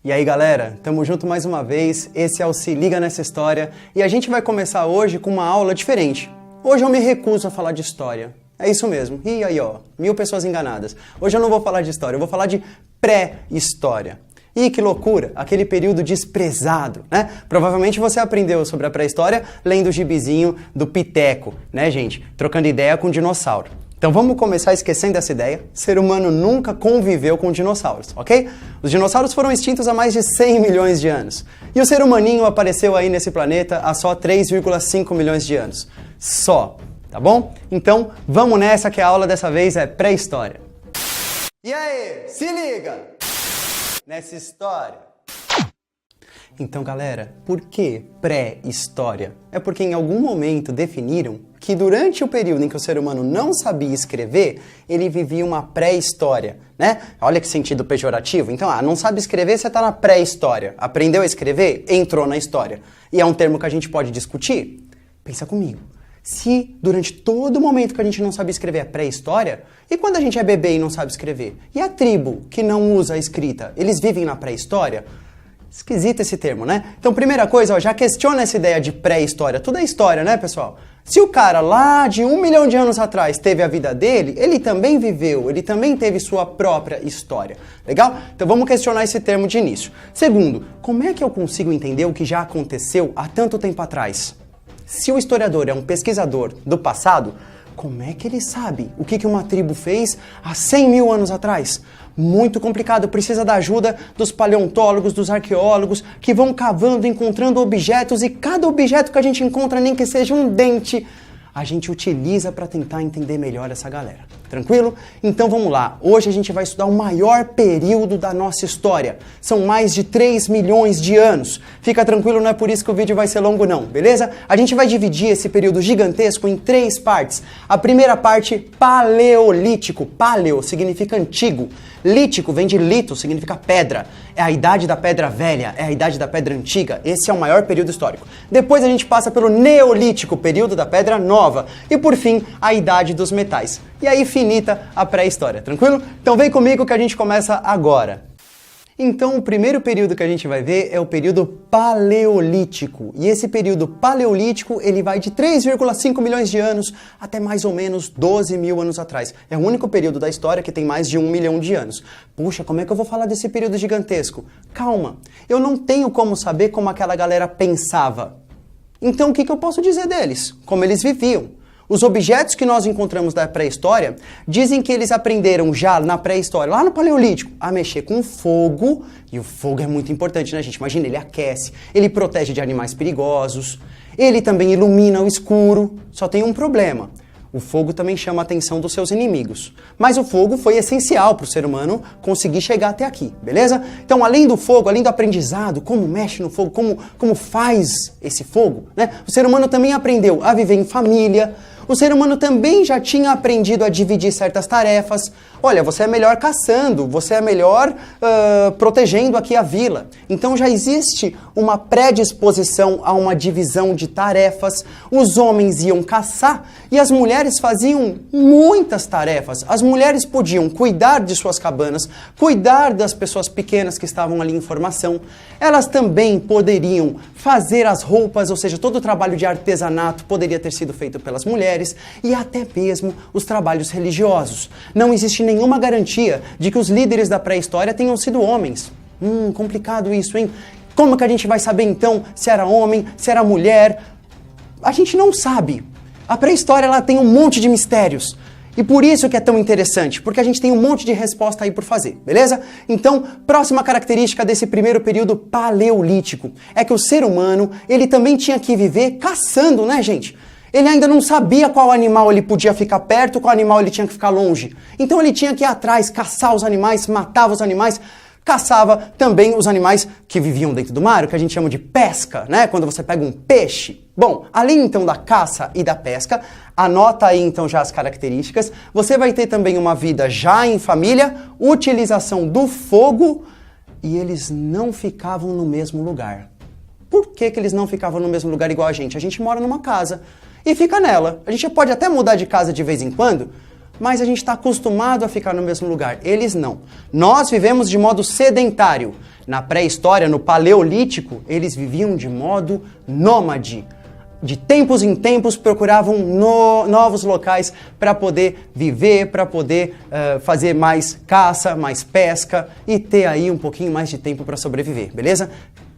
E aí galera, tamo junto mais uma vez, esse é o Se Liga Nessa História e a gente vai começar hoje com uma aula diferente. Hoje eu me recuso a falar de história, é isso mesmo, e aí ó, 1000 pessoas enganadas. Hoje eu não vou falar de história, eu vou falar de pré-história. Ih, que loucura, aquele período desprezado, né? Provavelmente você aprendeu sobre a pré-história lendo o gibizinho do Piteco, né gente? Trocando ideia com dinossauro. Então vamos começar esquecendo essa ideia. O ser humano nunca conviveu com dinossauros, ok? Os dinossauros foram extintos há mais de 100 milhões de anos. E o ser humaninho apareceu aí nesse planeta há só 3,5 milhões de anos. Só, tá bom? Então vamos nessa que a aula dessa vez é pré-história. E aí, se liga nessa história. Então galera, por que pré-história? É porque em algum momento definiram que durante o período em que o ser humano não sabia escrever, ele vivia uma pré-história, né? Olha que sentido pejorativo. Então, não sabe escrever, você está na pré-história. Aprendeu a escrever, entrou na história. E é um termo que a gente pode discutir? Pensa comigo. Se durante todo o momento que a gente não sabe escrever é pré-história, e quando a gente é bebê e não sabe escrever? E a tribo que não usa a escrita, eles vivem na pré-história? Esquisito esse termo, né? Então, primeira coisa, já questiona essa ideia de pré-história. Tudo é história, né, pessoal? Se o cara lá de 1 milhão de anos atrás teve a vida dele, ele também viveu, ele também teve sua própria história. Legal? Então vamos questionar esse termo de início. Segundo, como é que eu consigo entender o que já aconteceu há tanto tempo atrás? Se o historiador é um pesquisador do passado, como é que ele sabe o que uma tribo fez há 100 mil anos atrás? Muito complicado, precisa da ajuda dos paleontólogos, dos arqueólogos, que vão cavando, encontrando objetos, e cada objeto que a gente encontra, nem que seja um dente, a gente utiliza para tentar entender melhor essa galera. Tranquilo? Então vamos lá. Hoje a gente vai estudar o maior período da nossa história. São mais de 3 milhões de anos. Fica tranquilo, não é por isso que o vídeo vai ser longo não, beleza? A gente vai dividir esse período gigantesco em 3 partes. A primeira parte, paleolítico. Paleo significa antigo. Lítico vem de lito, significa pedra. É a idade da pedra velha, é a idade da pedra antiga. Esse é o maior período histórico. Depois a gente passa pelo neolítico, período da pedra nova. E por fim, a idade dos metais. E aí finita a pré-história, tranquilo? Então vem comigo que a gente começa agora. Então o primeiro período que a gente vai ver é o período paleolítico. E esse período paleolítico, ele vai de 3,5 milhões de anos até mais ou menos 12 mil anos atrás. É o único período da história que tem mais de 1 milhão de anos. Puxa, como é que eu vou falar desse período gigantesco? Calma, eu não tenho como saber como aquela galera pensava. Então o que eu posso dizer deles? Como eles viviam? Os objetos que nós encontramos da pré-história dizem que eles aprenderam já na pré-história, lá no Paleolítico, a mexer com fogo. E o fogo é muito importante, né, gente? Imagina, ele aquece, ele protege de animais perigosos, ele também ilumina o escuro. Só tem um problema. O fogo também chama a atenção dos seus inimigos. Mas o fogo foi essencial para o ser humano conseguir chegar até aqui, beleza? Então, além do fogo, além do aprendizado, como mexe no fogo, como faz esse fogo, né? O ser humano também aprendeu a viver em família. O ser humano também já tinha aprendido a dividir certas tarefas. Olha, você é melhor caçando, você é melhor protegendo aqui a vila. Então já existe uma predisposição a uma divisão de tarefas. Os homens iam caçar e as mulheres faziam muitas tarefas. As mulheres podiam cuidar de suas cabanas, cuidar das pessoas pequenas que estavam ali em formação. Elas também poderiam fazer as roupas, ou seja, todo o trabalho de artesanato poderia ter sido feito pelas mulheres, e até mesmo os trabalhos religiosos. Não existe nenhuma garantia de que os líderes da pré-história tenham sido homens. Complicado isso, hein? Como que a gente vai saber então se era homem, se era mulher? A gente não sabe. A pré-história ela tem um monte de mistérios. E por isso que é tão interessante, porque a gente tem um monte de resposta aí por fazer, beleza? Então, próxima característica desse primeiro período paleolítico é que o ser humano, ele também tinha que viver caçando, né, gente? Ele ainda não sabia qual animal ele podia ficar perto, qual animal ele tinha que ficar longe. Então ele tinha que ir atrás, caçar os animais, matava os animais, caçava também os animais que viviam dentro do mar, o que a gente chama de pesca, né? Quando você pega um peixe. Bom, além então da caça e da pesca, anota aí então já as características. Você vai ter também uma vida já em família, utilização do fogo, e eles não ficavam no mesmo lugar. Por que eles não ficavam no mesmo lugar igual a gente? A gente mora numa casa e fica nela. A gente pode até mudar de casa de vez em quando, mas a gente está acostumado a ficar no mesmo lugar. Eles não. Nós vivemos de modo sedentário. Na pré-história, no Paleolítico, eles viviam de modo nômade. De tempos em tempos procuravam novos locais para poder viver, para poder fazer mais caça, mais pesca e ter aí um pouquinho mais de tempo para sobreviver, beleza?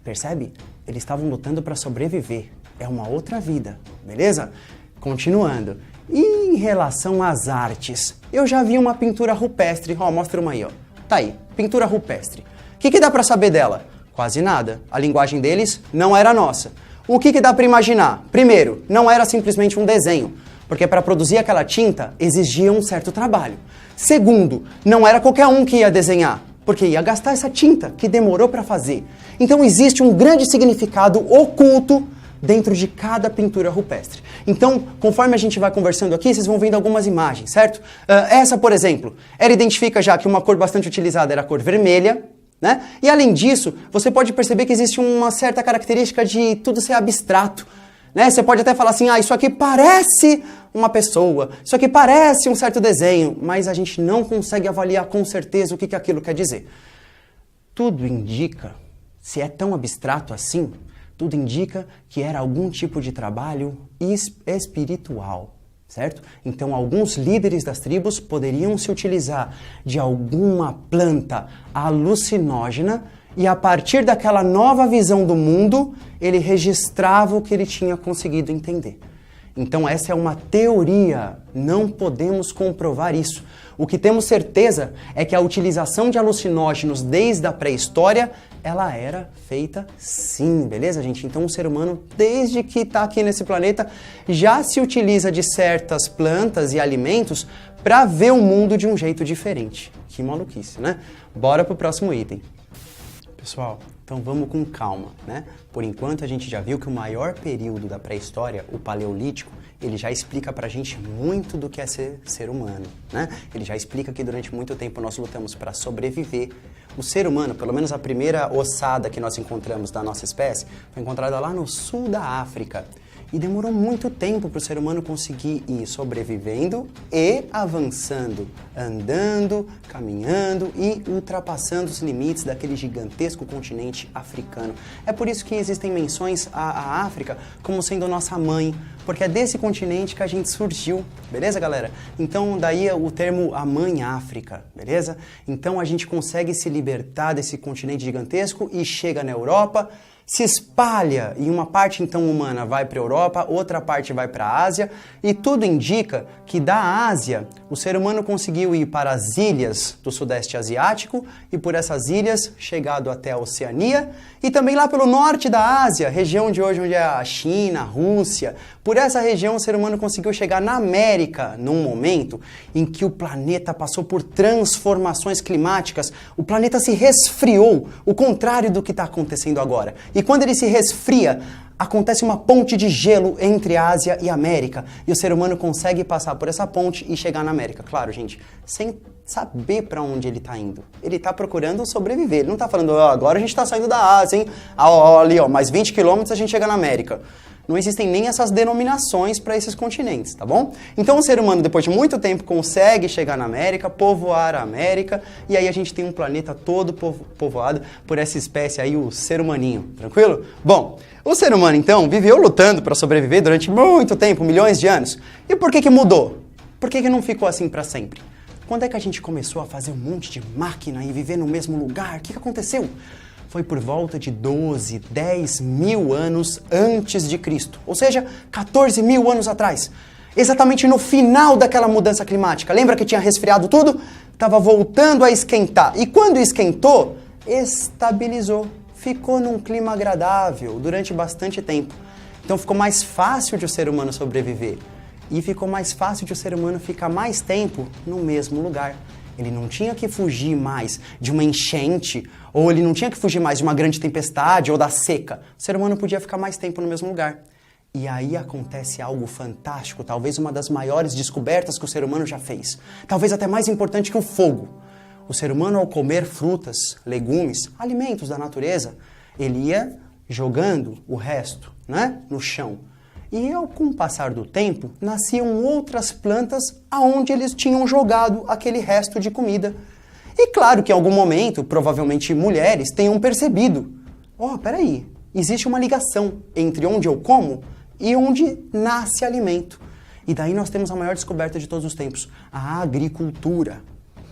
Percebe? Eles estavam lutando para sobreviver. É uma outra vida, beleza? Continuando. E em relação às artes? Eu já vi uma pintura rupestre. Ó, mostra uma aí, ó. Tá aí, pintura rupestre. O que dá para saber dela? Quase nada. A linguagem deles não era a nossa. O que dá para imaginar? Primeiro, não era simplesmente um desenho, porque para produzir aquela tinta exigia um certo trabalho. Segundo, não era qualquer um que ia desenhar, porque ia gastar essa tinta que demorou para fazer. Então existe um grande significado oculto dentro de cada pintura rupestre. Então, conforme a gente vai conversando aqui, vocês vão vendo algumas imagens, certo? Essa, por exemplo, ela identifica já que uma cor bastante utilizada era a cor vermelha, né? E além disso, você pode perceber que existe uma certa característica de tudo ser abstrato, né? Você pode até falar assim, isso aqui parece uma pessoa, isso aqui parece um certo desenho, mas a gente não consegue avaliar com certeza o que aquilo quer dizer. Tudo indica, se é tão abstrato assim, tudo indica que era algum tipo de trabalho espiritual. Certo? Então, alguns líderes das tribos poderiam se utilizar de alguma planta alucinógena e, a partir daquela nova visão do mundo, ele registrava o que ele tinha conseguido entender. Então, essa é uma teoria, não podemos comprovar isso. O que temos certeza é que a utilização de alucinógenos desde a pré-história, ela era feita sim, beleza, gente? Então o ser humano, desde que está aqui nesse planeta, já se utiliza de certas plantas e alimentos para ver o mundo de um jeito diferente. Que maluquice, né? Bora pro próximo item. Pessoal, então vamos com calma, né? Por enquanto a gente já viu que o maior período da pré-história, o Paleolítico, ele já explica pra gente muito do que é ser humano, né? Ele já explica que durante muito tempo nós lutamos para sobreviver. O ser humano, pelo menos a primeira ossada que nós encontramos da nossa espécie, foi encontrada lá no sul da África. E demorou muito tempo para o ser humano conseguir ir sobrevivendo e avançando, andando, caminhando e ultrapassando os limites daquele gigantesco continente africano. É por isso que existem menções à África como sendo nossa mãe, porque é desse continente que a gente surgiu, beleza, galera? Então, daí o termo a mãe África, beleza? Então, a gente consegue se libertar desse continente gigantesco e chega na Europa, se espalha e uma parte então humana vai para a Europa, outra parte vai para a Ásia e tudo indica que da Ásia o ser humano conseguiu ir para as ilhas do Sudeste Asiático e por essas ilhas chegado até a Oceania e também lá pelo norte da Ásia, região de hoje onde é a China, a Rússia. Por essa região o ser humano conseguiu chegar na América num momento em que o planeta passou por transformações climáticas, o planeta se resfriou, o contrário do que está acontecendo agora. E quando ele se resfria, acontece uma ponte de gelo entre a Ásia e a América. E o ser humano consegue passar por essa ponte e chegar na América. Claro, gente, sem saber para onde ele está indo. Ele está procurando sobreviver. Ele não está falando, agora a gente está saindo da Ásia, hein? Ali, mais 20 quilômetros a gente chega na América. Não existem nem essas denominações para esses continentes, tá bom? Então o ser humano, depois de muito tempo, consegue chegar na América, povoar a América, e aí a gente tem um planeta todo povoado por essa espécie aí, o ser humaninho, tranquilo? Bom, o ser humano, então, viveu lutando para sobreviver durante muito tempo, milhões de anos. E por que mudou? Por que não ficou assim para sempre? Quando é que a gente começou a fazer um monte de máquina e viver no mesmo lugar? O que aconteceu? Foi por volta de 12, 10 mil anos antes de Cristo. Ou seja, 14 mil anos atrás. Exatamente no final daquela mudança climática. Lembra que tinha resfriado tudo? Estava voltando a esquentar. E quando esquentou, estabilizou. Ficou num clima agradável durante bastante tempo. Então ficou mais fácil de o ser humano sobreviver. E ficou mais fácil de o ser humano ficar mais tempo no mesmo lugar. Ele não tinha que fugir mais de uma enchente, ou ele não tinha que fugir mais de uma grande tempestade ou da seca. O ser humano podia ficar mais tempo no mesmo lugar. E aí acontece algo fantástico, talvez uma das maiores descobertas que o ser humano já fez. Talvez até mais importante que o fogo. O ser humano, ao comer frutas, legumes, alimentos da natureza, ele ia jogando o resto, né, no chão. E com o passar do tempo, nasciam outras plantas aonde eles tinham jogado aquele resto de comida. E claro que em algum momento, provavelmente mulheres, tenham percebido, peraí, existe uma ligação entre onde eu como e onde nasce alimento. E daí nós temos a maior descoberta de todos os tempos, a agricultura.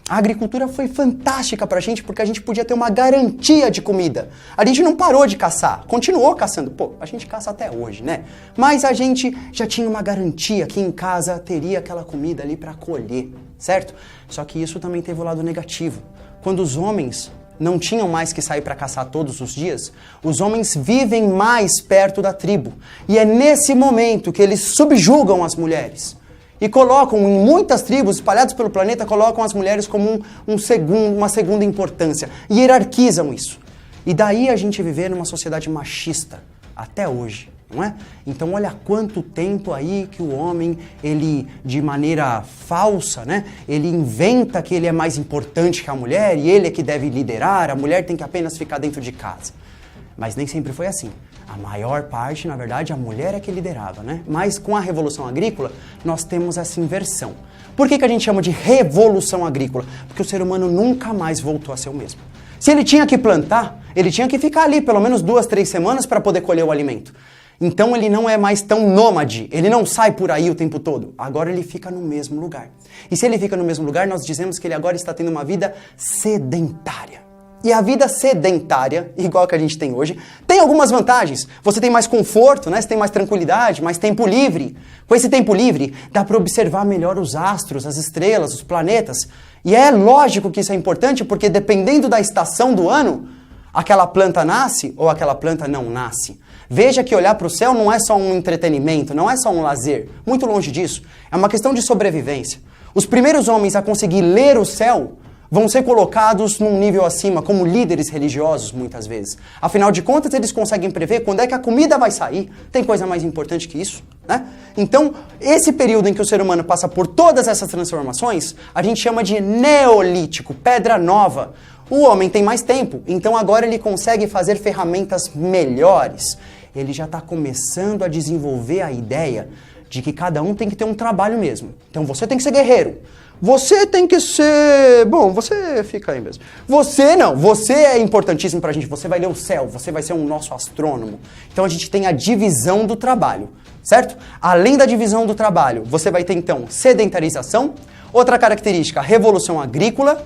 A agricultura foi fantástica pra gente porque a gente podia ter uma garantia de comida. A gente não parou de caçar, continuou caçando. A gente caça até hoje, né? Mas a gente já tinha uma garantia que em casa teria aquela comida ali pra colher, certo? Só que isso também teve o lado negativo. Quando os homens não tinham mais que sair para caçar todos os dias, os homens vivem mais perto da tribo. E é nesse momento que eles subjugam as mulheres. E colocam, em muitas tribos espalhadas pelo planeta, colocam as mulheres como uma segunda importância. E hierarquizam isso. E daí a gente viver numa sociedade machista, até hoje, não é? Então olha quanto tempo aí que o homem, ele de maneira falsa, né? Ele inventa que ele é mais importante que a mulher e ele é que deve liderar, a mulher tem que apenas ficar dentro de casa. Mas nem sempre foi assim. A maior parte, na verdade, a mulher é que liderava, né? Mas com a Revolução Agrícola, nós temos essa inversão. Por que a gente chama de Revolução Agrícola? Porque o ser humano nunca mais voltou a ser o mesmo. Se ele tinha que plantar, ele tinha que ficar ali pelo menos 2, 3 semanas para poder colher o alimento. Então ele não é mais tão nômade, ele não sai por aí o tempo todo. Agora ele fica no mesmo lugar. E se ele fica no mesmo lugar, nós dizemos que ele agora está tendo uma vida sedentária. E a vida sedentária, igual que a gente tem hoje, tem algumas vantagens. Você tem mais conforto, né? Você tem mais tranquilidade, mais tempo livre. Com esse tempo livre, dá para observar melhor os astros, as estrelas, os planetas. E é lógico que isso é importante, porque dependendo da estação do ano, aquela planta nasce ou aquela planta não nasce. Veja que olhar para o céu não é só um entretenimento, não é só um lazer. Muito longe disso. É uma questão de sobrevivência. Os primeiros homens a conseguir ler o céu vão ser colocados num nível acima, como líderes religiosos, muitas vezes. Afinal de contas, eles conseguem prever quando é que a comida vai sair. Tem coisa mais importante que isso, né? Então, esse período em que o ser humano passa por todas essas transformações, a gente chama de neolítico, pedra nova. O homem tem mais tempo, então agora ele consegue fazer ferramentas melhores. Ele já está começando a desenvolver a ideia de que cada um tem que ter um trabalho mesmo. Então você tem que ser guerreiro. Você tem que ser... Bom, você fica aí mesmo. Você não, você é importantíssimo pra gente. Você vai ler o céu, você vai ser um nosso astrônomo. Então a gente tem a divisão do trabalho, certo? Além da divisão do trabalho, você vai ter então sedentarização. Outra característica, revolução agrícola,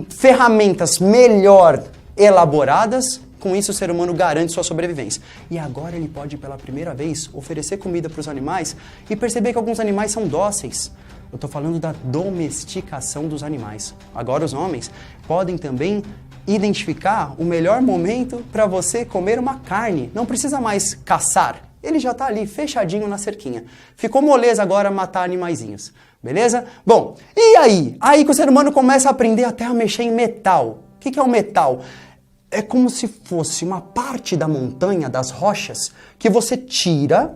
ferramentas melhor elaboradas. Com isso, o ser humano garante sua sobrevivência. E agora ele pode, pela primeira vez, oferecer comida para os animais e perceber que alguns animais são dóceis. Eu estou falando da domesticação dos animais. Agora os homens podem também identificar o melhor momento para você comer uma carne. Não precisa mais caçar. Ele já está ali, fechadinho na cerquinha. Ficou moleza agora matar animaizinhos. Beleza? Bom, e aí? Aí que o ser humano começa a aprender até a mexer em metal. O que é o metal? É como se fosse uma parte da montanha, das rochas, que você tira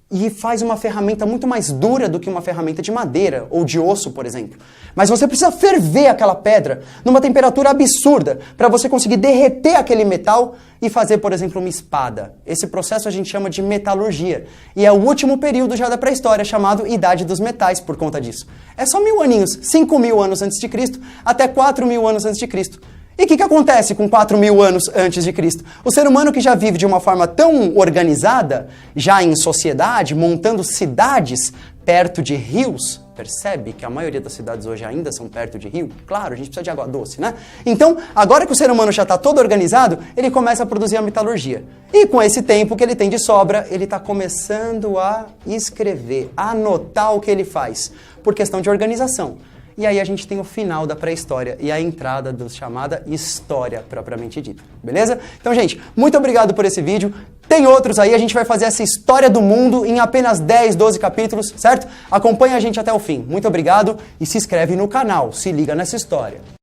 e faz uma ferramenta muito mais dura do que uma ferramenta de madeira ou de osso, por exemplo. Mas você precisa ferver aquela pedra numa temperatura absurda para você conseguir derreter aquele metal e fazer, por exemplo, uma espada. Esse processo a gente chama de metalurgia. E é o último período já da pré-história, chamado Idade dos Metais, por conta disso. É só 1000 aninhos, 5.000 anos antes de Cristo até 4.000 anos antes de Cristo. E o que acontece com 4.000 anos antes de Cristo? O ser humano que já vive de uma forma tão organizada, já em sociedade, montando cidades perto de rios, percebe que a maioria das cidades hoje ainda são perto de rio? Claro, a gente precisa de água doce, né? Então, agora que o ser humano já está todo organizado, ele começa a produzir a metalurgia. E com esse tempo que ele tem de sobra, ele está começando a escrever, a anotar o que ele faz, por questão de organização. E aí a gente tem o final da pré-história e a entrada da chamada história propriamente dita, beleza? Então, gente, muito obrigado por esse vídeo. Tem outros aí, a gente vai fazer essa história do mundo em apenas 10, 12 capítulos, certo? Acompanha a gente até o fim. Muito obrigado e se inscreve no canal, se liga nessa história.